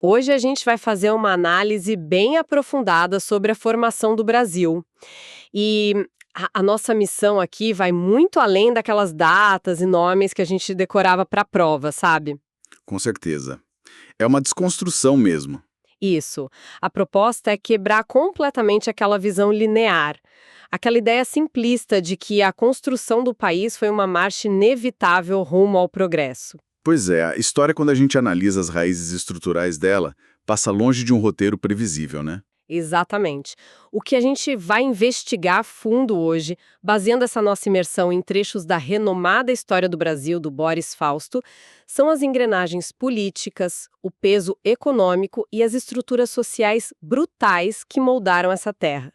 Hoje a gente vai fazer uma análise bem aprofundada sobre a formação do Brasil. E a nossa missão aqui vai muito além daquelas datas e nomes que a gente decorava para a prova, sabe? Com certeza. É uma desconstrução mesmo. Isso. A proposta é quebrar completamente aquela visão linear, aquela ideia simplista de que a construção do país foi uma marcha inevitável rumo ao progresso. Pois é, a história, quando a gente analisa as raízes estruturais dela, passa longe de um roteiro previsível, né? Exatamente. O que a gente vai investigar a fundo hoje, baseando essa nossa imersão em trechos da renomada história do Brasil do Boris Fausto, são as engrenagens políticas, o peso econômico e as estruturas sociais brutais que moldaram essa terra,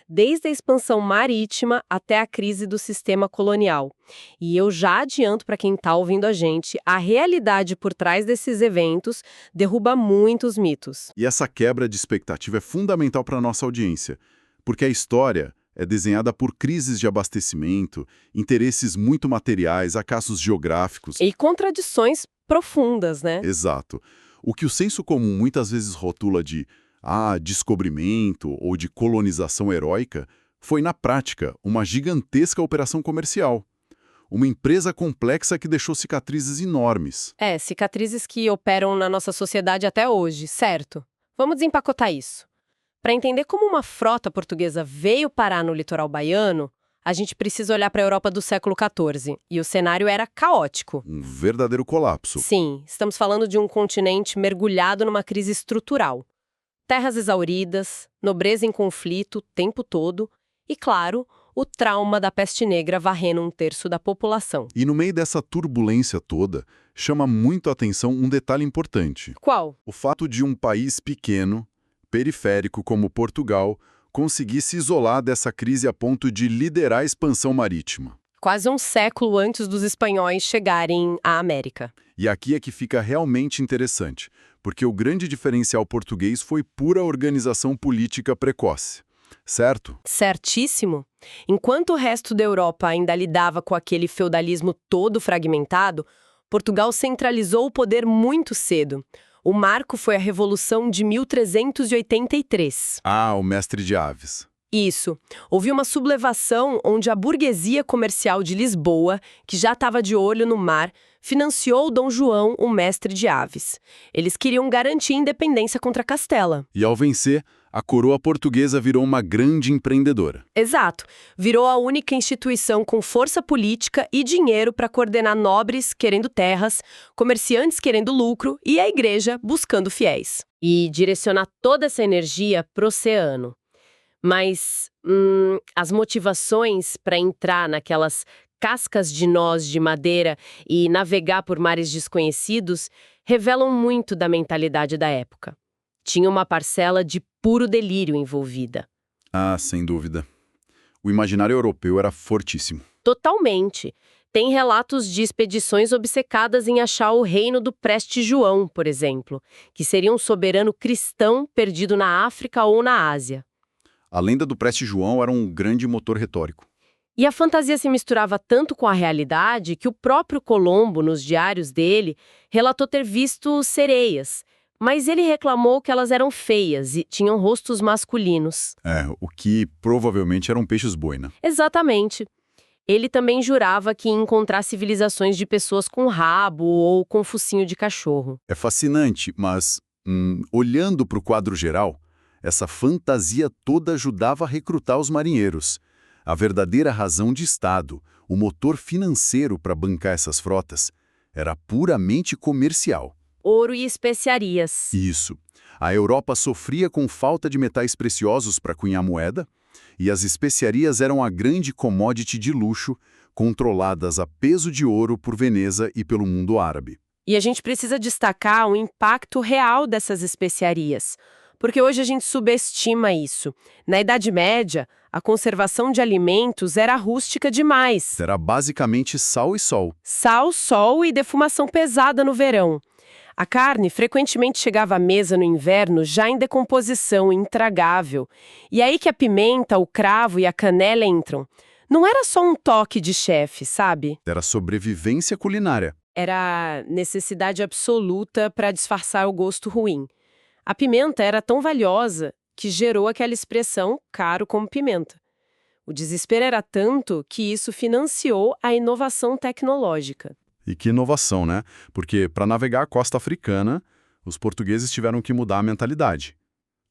desde a expansão marítima até a crise do sistema colonial. E eu já adianto para quem está ouvindo a gente, a realidade por trás desses eventos derruba muitos mitos. E essa quebra de expectativa é fundamental para a nossa audiência, porque a história é desenhada por crises de abastecimento, interesses muito materiais, acasos geográficos. E contradições profundas, né? Exato. O que o senso comum muitas vezes rotula de descobrimento ou de colonização heróica foi, na prática, uma gigantesca operação comercial. Uma empresa complexa que deixou cicatrizes enormes. Cicatrizes que operam na nossa sociedade até hoje, certo? Vamos desempacotar isso. Para entender como uma frota portuguesa veio parar no litoral baiano, a gente precisa olhar para a Europa do século XIV, e o cenário era caótico. Um verdadeiro colapso. Sim, estamos falando de um continente mergulhado numa crise estrutural. Terras exauridas, nobreza em conflito o tempo todo e, claro, o trauma da peste negra varrendo 1/3 da população. E no meio dessa turbulência toda, chama muito a atenção um detalhe importante. Qual? O fato de um país pequeno, periférico como Portugal, conseguir se isolar dessa crise a ponto de liderar a expansão marítima. Quase um século antes dos espanhóis chegarem à América. E aqui é que fica realmente interessante, porque o grande diferencial português foi pura organização política precoce. Certo? Certíssimo. Enquanto o resto da Europa ainda lidava com aquele feudalismo todo fragmentado, Portugal centralizou o poder muito cedo. O marco foi a Revolução de 1383. O mestre de aves. Isso. Houve uma sublevação onde a burguesia comercial de Lisboa, que já estava de olho no mar, financiou Dom João, o mestre de aves. Eles queriam garantir independência contra Castela. E ao vencer, a coroa portuguesa virou uma grande empreendedora. Exato. Virou a única instituição com força política e dinheiro para coordenar nobres querendo terras, comerciantes querendo lucro e a igreja buscando fiéis. E direcionar toda essa energia para o oceano. Mas as motivações para entrar naquelas cascas de nós de madeira e navegar por mares desconhecidos revelam muito da mentalidade da época. Tinha uma parcela de puro delírio envolvida. Sem dúvida. O imaginário europeu era fortíssimo. Totalmente. Tem relatos de expedições obcecadas em achar o reino do Preste João, por exemplo, que seria um soberano cristão perdido na África ou na Ásia. A lenda do Preste João era um grande motor retórico. E a fantasia se misturava tanto com a realidade que o próprio Colombo, nos diários dele, relatou ter visto sereias. Mas ele reclamou que elas eram feias e tinham rostos masculinos. O que provavelmente eram peixes-boi, né? Exatamente. Ele também jurava que ia encontrar civilizações de pessoas com rabo ou com focinho de cachorro. É fascinante, mas, olhando para o quadro geral, essa fantasia toda ajudava a recrutar os marinheiros. A verdadeira razão de Estado, o motor financeiro para bancar essas frotas, era puramente comercial. Ouro e especiarias. Isso. A Europa sofria com falta de metais preciosos para cunhar moeda, e as especiarias eram a grande commodity de luxo, controladas a peso de ouro por Veneza e pelo mundo árabe. E a gente precisa destacar o impacto real dessas especiarias, porque hoje a gente subestima isso. Na Idade Média, a conservação de alimentos era rústica demais. Era basicamente sal e sol. Sal, sol e defumação pesada no verão. A carne frequentemente chegava à mesa no inverno já em decomposição, intragável. E aí que a pimenta, o cravo e a canela entram. Não era só um toque de chefe, sabe? Era sobrevivência culinária. Era necessidade absoluta para disfarçar o gosto ruim. A pimenta era tão valiosa que gerou aquela expressão caro como pimenta. O desespero era tanto que isso financiou a inovação tecnológica. E que inovação, né? Porque para navegar a costa africana, os portugueses tiveram que mudar a mentalidade.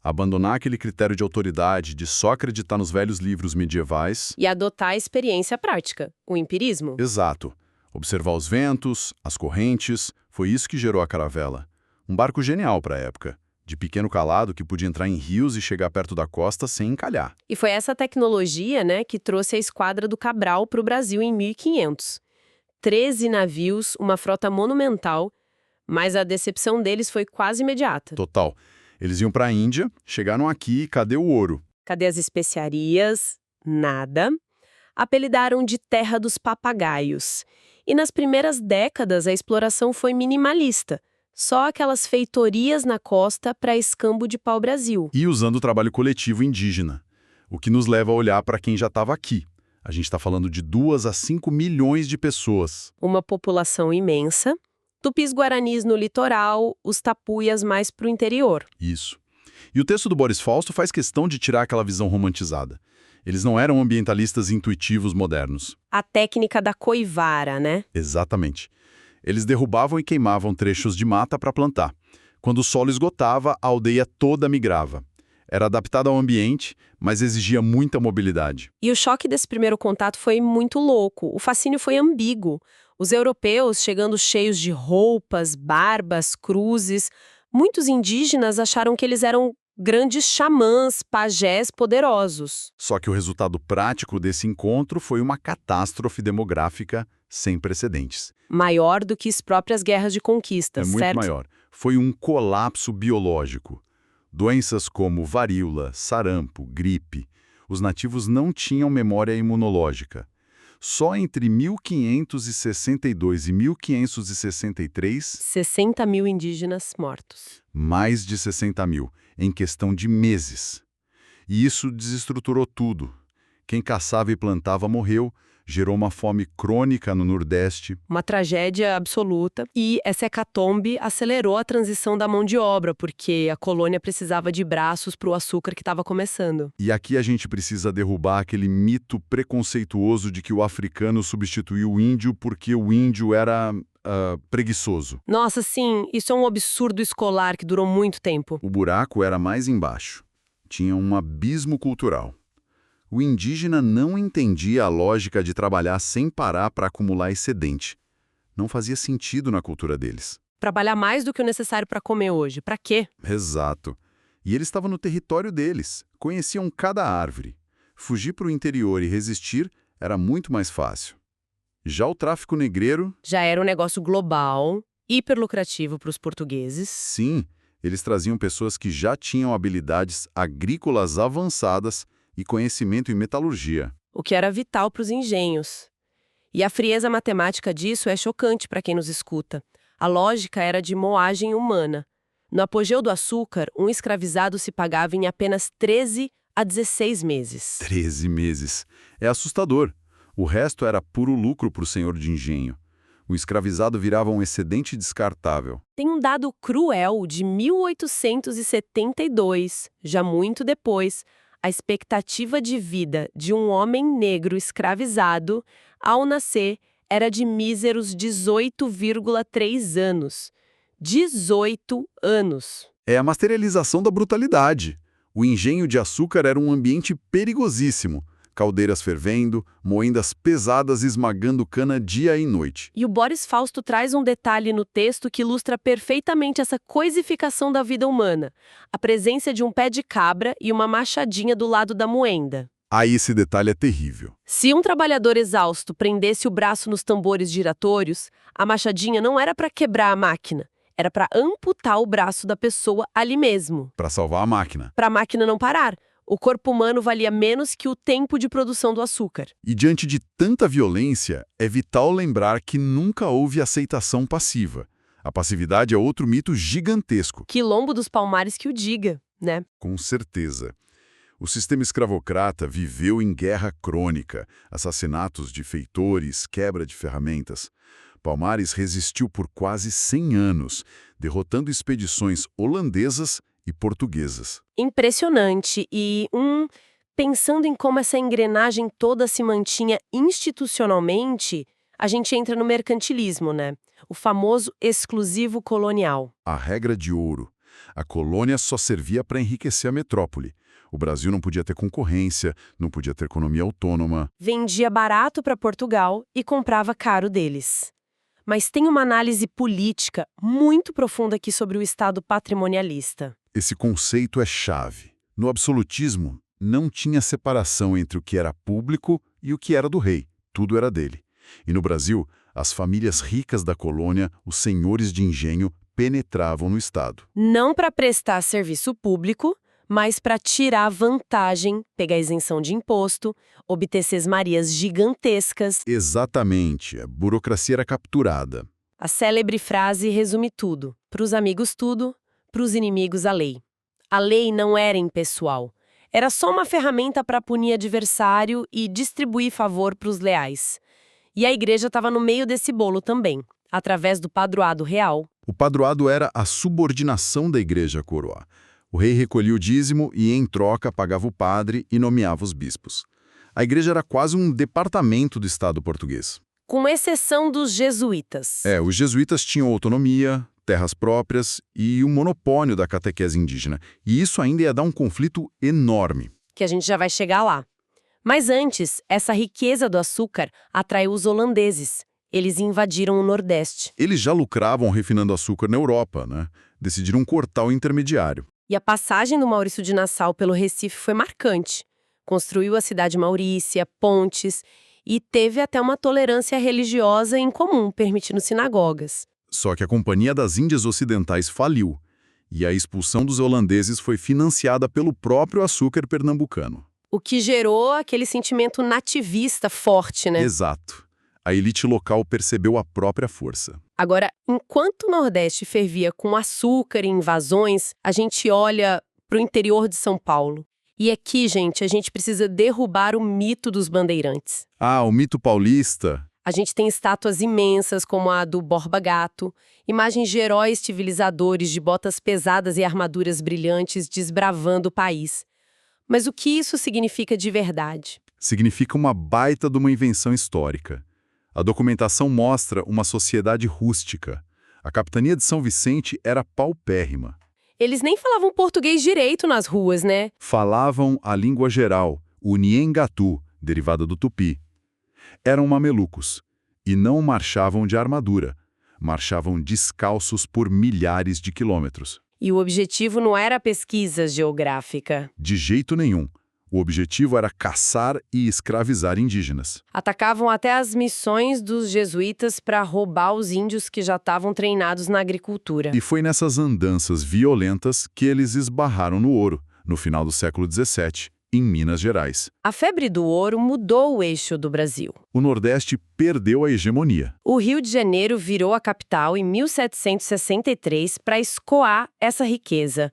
Abandonar aquele critério de autoridade, de só acreditar nos velhos livros medievais. E adotar a experiência prática, o empirismo. Exato. Observar os ventos, as correntes, foi isso que gerou a caravela. Um barco genial para a época, de pequeno calado que podia entrar em rios e chegar perto da costa sem encalhar. E foi essa tecnologia, né, que trouxe a Esquadra do Cabral para o Brasil em 1500. 13 navios, uma frota monumental, mas a decepção deles foi quase imediata. Total. Eles iam para a Índia, chegaram aqui e cadê o ouro? Cadê as especiarias? Nada. Apelidaram de Terra dos Papagaios. E nas primeiras décadas a exploração foi minimalista. Só aquelas feitorias na costa para escambo de pau-brasil. E usando o trabalho coletivo indígena. O que nos leva a olhar para quem já estava aqui. A gente está falando de 2 a 5 milhões de pessoas. Uma população imensa. Tupis-guaranis no litoral, os tapuias mais para o interior. Isso. E o texto do Boris Fausto faz questão de tirar aquela visão romantizada. Eles não eram ambientalistas intuitivos modernos. A técnica da coivara, né? Exatamente. Eles derrubavam e queimavam trechos de mata para plantar. Quando o solo esgotava, a aldeia toda migrava. Era adaptada ao ambiente, mas exigia muita mobilidade. E o choque desse primeiro contato foi muito louco. O fascínio foi ambíguo. Os europeus chegando cheios de roupas, barbas, cruzes. Muitos indígenas acharam que eles eram grandes xamãs, pajés poderosos. Só que o resultado prático desse encontro foi uma catástrofe demográfica sem precedentes. Maior do que as próprias guerras de conquista, Muito certo? maior. Foi um colapso biológico. Doenças como varíola, sarampo, gripe. Os nativos não tinham memória imunológica. Só entre 1562 e 1563, 60 mil indígenas mortos. mais de 60 mil, em questão de meses. E isso desestruturou tudo. Quem caçava e plantava morreu, gerou uma fome crônica no Nordeste. Uma tragédia absoluta. E essa hecatombe acelerou a transição da mão de obra, porque a colônia precisava de braços para o açúcar que estava começando. E aqui a gente precisa derrubar aquele mito preconceituoso de que o africano substituiu o índio porque o índio era preguiçoso. Nossa, sim, isso é um absurdo escolar que durou muito tempo. O buraco era mais embaixo. Tinha um abismo cultural. O indígena não entendia a lógica de trabalhar sem parar para acumular excedente. Não fazia sentido na cultura deles. Trabalhar mais do que o necessário para comer hoje. Para quê? Exato. E eles estavam no território deles, conheciam cada árvore. Fugir para o interior e resistir era muito mais fácil. Já o tráfico negreiro... Já era um negócio global, hiper lucrativo para os portugueses. Sim, eles traziam pessoas que já tinham habilidades agrícolas avançadas e conhecimento em metalurgia. O que era vital para os engenhos. E a frieza matemática disso é chocante para quem nos escuta. A lógica era de moagem humana. No apogeu do açúcar, um escravizado se pagava em apenas 13 a 16 meses. 13 meses. É assustador. O resto era puro lucro para o senhor de engenho. O escravizado virava um excedente descartável. Tem um dado cruel de 1872, já muito depois. A expectativa de vida de um homem negro escravizado, ao nascer, era de míseros 18,3 anos. 18 anos. É a materialização da brutalidade. O engenho de açúcar era um ambiente perigosíssimo. Caldeiras fervendo, moendas pesadas esmagando cana dia e noite. E o Boris Fausto traz um detalhe no texto que ilustra perfeitamente essa coisificação da vida humana. A presença de um pé de cabra e uma machadinha do lado da moenda. Aí esse detalhe é terrível. Se um trabalhador exausto prendesse o braço nos tambores giratórios, a machadinha não era para quebrar a máquina. Era para amputar o braço da pessoa ali mesmo. Para salvar a máquina. Para a máquina não parar. O corpo humano valia menos que o tempo de produção do açúcar. E diante de tanta violência, é vital lembrar que nunca houve aceitação passiva. A passividade é outro mito gigantesco. Quilombo dos Palmares que o diga, né? Com certeza. O sistema escravocrata viveu em guerra crônica, assassinatos de feitores, quebra de ferramentas. Palmares resistiu por quase 100 anos, derrotando expedições holandesas e portuguesas. Impressionante. E pensando em como essa engrenagem toda se mantinha institucionalmente, a gente entra no mercantilismo, né? O famoso exclusivo colonial. A regra de ouro. A colônia só servia para enriquecer a metrópole. O Brasil não podia ter concorrência, não podia ter economia autônoma. Vendia barato para Portugal e comprava caro deles. Mas tem uma análise política muito profunda aqui sobre o Estado patrimonialista. Esse conceito é chave. No absolutismo, não tinha separação entre o que era público e o que era do rei. Tudo era dele. E no Brasil, as famílias ricas da colônia, os senhores de engenho, penetravam no Estado. Não para prestar serviço público, mas para tirar vantagem, pegar isenção de imposto, obter sesmarias gigantescas. Exatamente, a burocracia era capturada. A célebre frase resume tudo. Para os amigos tudo, para os inimigos a lei. A lei não era impessoal. Era só uma ferramenta para punir adversário e distribuir favor para os leais. E a igreja estava no meio desse bolo também, através do padroado real. O padroado era a subordinação da igreja à coroa. O rei recolhia o dízimo e, em troca, pagava o padre e nomeava os bispos. A igreja era quase um departamento do Estado português. Com exceção dos jesuítas. Os jesuítas tinham autonomia, terras próprias e o monopólio da catequese indígena. E isso ainda ia dar um conflito enorme. Que a gente já vai chegar lá. Mas antes, essa riqueza do açúcar atraiu os holandeses. Eles invadiram o Nordeste. Eles já lucravam refinando açúcar na Europa, né? Decidiram cortar o intermediário. E a passagem do Maurício de Nassau pelo Recife foi marcante. Construiu a cidade Maurícia, pontes, e teve até uma tolerância religiosa em comum, permitindo sinagogas. Só que a Companhia das Índias Ocidentais faliu, e a expulsão dos holandeses foi financiada pelo próprio açúcar pernambucano. O que gerou aquele sentimento nativista forte, né? Exato. A elite local percebeu a própria força. Agora, enquanto o Nordeste fervia com açúcar e invasões, a gente olha para o interior de São Paulo. E aqui, gente, a gente precisa derrubar o mito dos bandeirantes. O mito paulista. A gente tem estátuas imensas, como a do Borba Gato, imagens de heróis civilizadores de botas pesadas e armaduras brilhantes desbravando o país. Mas o que isso significa de verdade? Significa uma baita de uma invenção histórica. A documentação mostra uma sociedade rústica. A capitania de São Vicente era paupérrima. Eles nem falavam português direito nas ruas, né? Falavam a língua geral, o Niengatu, derivada do tupi. Eram mamelucos e não marchavam de armadura. Marchavam descalços por milhares de quilômetros. E o objetivo não era pesquisa geográfica. De jeito nenhum. O objetivo era caçar e escravizar indígenas. Atacavam até as missões dos jesuítas para roubar os índios que já estavam treinados na agricultura. E foi nessas andanças violentas que eles esbarraram no ouro, no final do século XVII, em Minas Gerais. A febre do ouro mudou o eixo do Brasil. O Nordeste perdeu a hegemonia. O Rio de Janeiro virou a capital em 1763 para escoar essa riqueza.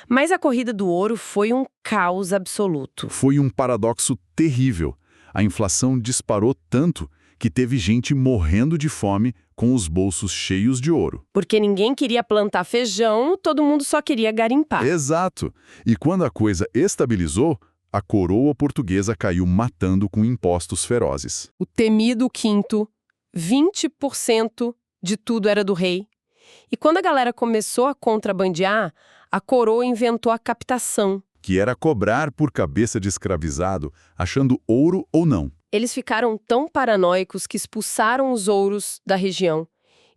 Mas a corrida do ouro foi um caos absoluto. Foi um paradoxo terrível. A inflação disparou tanto que teve gente morrendo de fome com os bolsos cheios de ouro. Porque ninguém queria plantar feijão, todo mundo só queria garimpar. Exato. E quando a coisa estabilizou, a coroa portuguesa caiu matando com impostos ferozes. O temido quinto, 20% de tudo era do rei. E quando a galera começou a contrabandear, a coroa inventou a captação. Que era cobrar por cabeça de escravizado, achando ouro ou não. Eles ficaram tão paranoicos que expulsaram os ouros da região.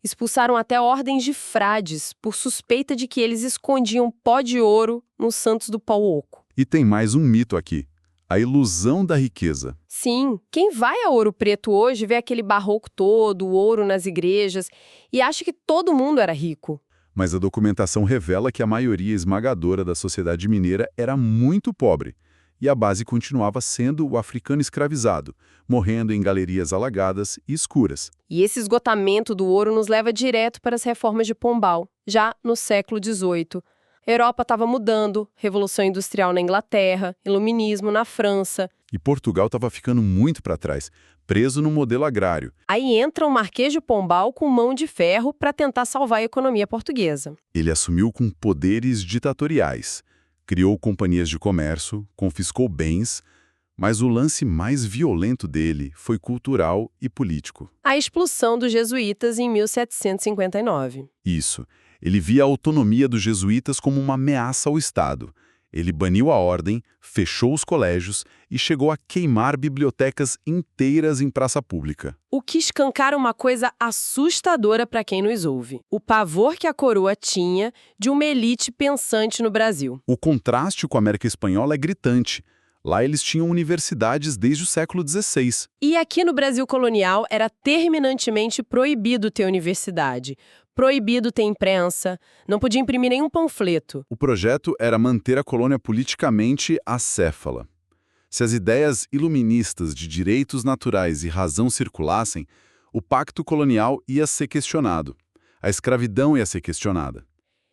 Expulsaram até ordens de frades por suspeita de que eles escondiam pó de ouro nos Santos do Pau Oco. E tem mais um mito aqui. A ilusão da riqueza. Sim, quem vai a Ouro Preto hoje vê aquele barroco todo, o ouro nas igrejas, e acha que todo mundo era rico. Mas a documentação revela que a maioria esmagadora da sociedade mineira era muito pobre, e a base continuava sendo o africano escravizado, morrendo em galerias alagadas e escuras. E esse esgotamento do ouro nos leva direto para as reformas de Pombal, já no século XVIII. A Europa estava mudando, Revolução Industrial na Inglaterra, Iluminismo na França. E Portugal estava ficando muito para trás, preso no modelo agrário. Aí entra o Marquês de Pombal com mão de ferro para tentar salvar a economia portuguesa. Ele assumiu com poderes ditatoriais, criou companhias de comércio, confiscou bens, mas o lance mais violento dele foi cultural e político. A expulsão dos jesuítas em 1759. Isso. Ele via a autonomia dos jesuítas como uma ameaça ao Estado. Ele baniu a ordem, fechou os colégios e chegou a queimar bibliotecas inteiras em praça pública. O que escancara uma coisa assustadora para quem nos ouve: o pavor que a coroa tinha de uma elite pensante no Brasil. O contraste com a América Espanhola é gritante. Lá eles tinham universidades desde o século XVI. E aqui no Brasil colonial era terminantemente proibido ter universidade, proibido ter imprensa, não podia imprimir nenhum panfleto. O projeto era manter a colônia politicamente acéfala. Se as ideias iluministas de direitos naturais e razão circulassem, o pacto colonial ia ser questionado. A escravidão ia ser questionada.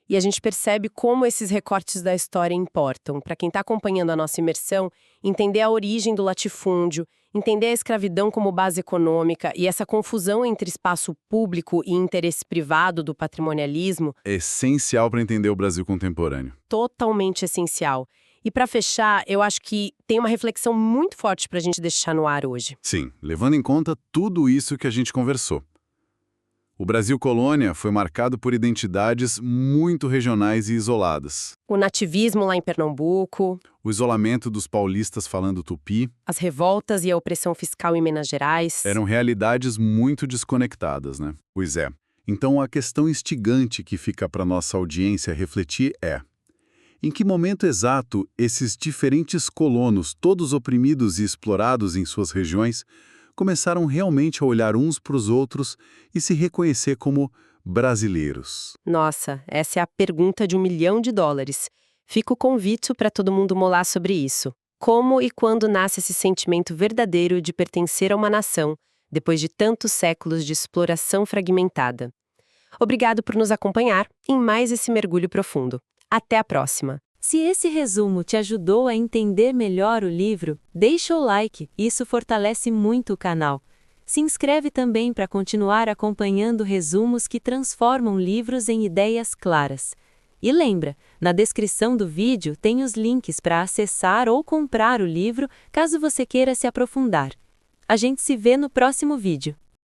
E a gente percebe como esses recortes da história importam. Para quem está acompanhando a nossa imersão, entender a origem do latifúndio, entender a escravidão como base econômica e essa confusão entre espaço público e interesse privado do patrimonialismo. É essencial para entender o Brasil contemporâneo. Totalmente essencial. E para fechar, eu acho que tem uma reflexão muito forte para a gente deixar no ar hoje. Sim, levando em conta tudo isso que a gente conversou. O Brasil colônia foi marcado por identidades muito regionais e isoladas. O nativismo lá em Pernambuco, O isolamento dos paulistas falando tupi as revoltas e a opressão fiscal em Minas Gerais. eram realidades muito desconectadas, né? Pois é. Então a questão instigante que fica para nossa audiência refletir é: em que momento exato esses diferentes colonos, todos oprimidos e explorados em suas regiões, começaram realmente a olhar uns para os outros e se reconhecer como brasileiros? Nossa, essa é a pergunta de $1 milhão. Fica o convite para todo mundo molar sobre isso. Como e quando nasce esse sentimento verdadeiro de pertencer a uma nação, depois de tantos séculos de exploração fragmentada? Obrigado por nos acompanhar em mais esse mergulho profundo. Até a próxima! Se esse resumo te ajudou a entender melhor o livro, deixa o like, isso fortalece muito o canal. Se inscreve também para continuar acompanhando resumos que transformam livros em ideias claras. E lembra, na descrição do vídeo tem os links para acessar ou comprar o livro caso você queira se aprofundar. A gente se vê no próximo vídeo.